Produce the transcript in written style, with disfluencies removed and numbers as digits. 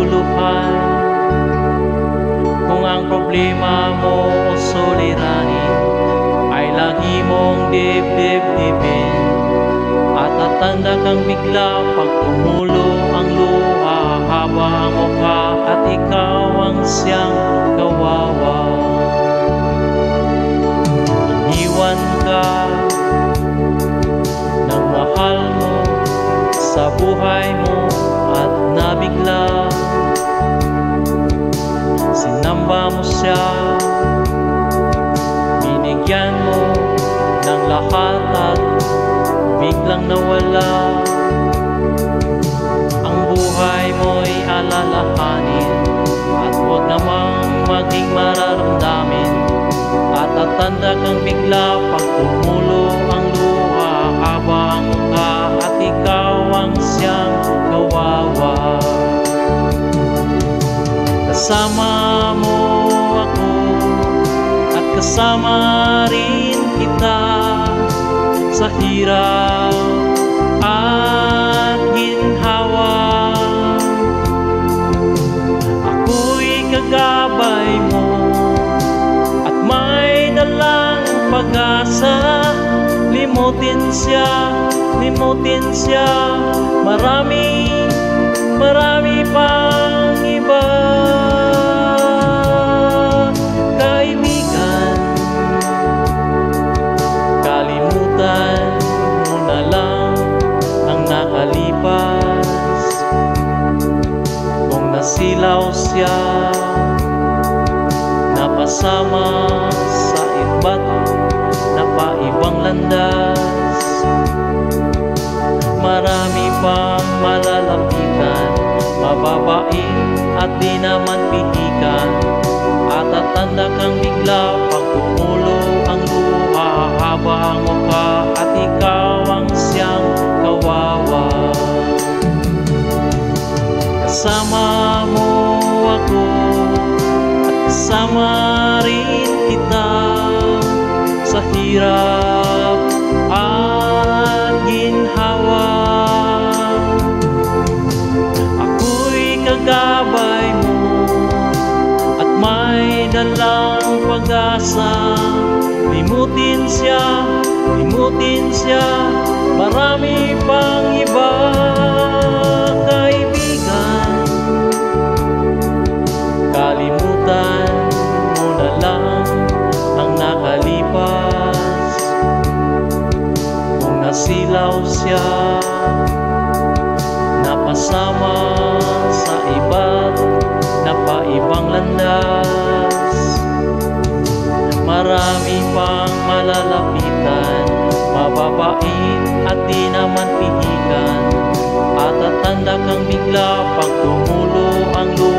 kaguluhan. Kung ang problema mo o suliranin ay lagi mong dibdib-dibin, at tatanda kang bigla pag tumulo ang luha, haba ang mukha at ikaw ang siyang kawawa. Iniwan ka ng mahal mo sa buhay mo at nabigla. Sinamba mo siya, binigyan mo ng lahat at biglang nawala. Ang buhay mo'y alalahanin at huwag namang maging mararamdamin, at tatanda kang bigla pag tumulo ang luha, haba ang mukha at ikaw ang siyang kawawa. Kasama mo ako at kasama rin kita sa hirap at ginhawa. Ako'y kagabay mo at may dalang pag-asa. Limutin siya, marami pang iba. Kaibigan, kalimutan mo na lang ang nakalipas. Kung nasilaw siya, napasama sa iba't napaibang landas. Marami pang malalapitan, mababain at di naman pihikan, at tatanda kang bigla pag tumulo ang luha, haba ang mukha at ikaw ang siyang kawawa. Kasama mo ako at kasama rin kita sa hirap at ginhawa. Ako'y kagabay mo at may dalang pag-asa. Limutin siya, marami pang iba. Kaibigan, kalimutan mo na lang ang nakalipas. Kung nasilaw siya, napasama sa iba't napaibang landas. Marami pang malalapitan, mababain at di naman pihikan, at tatanda kang bigla pag tumulo ang luha,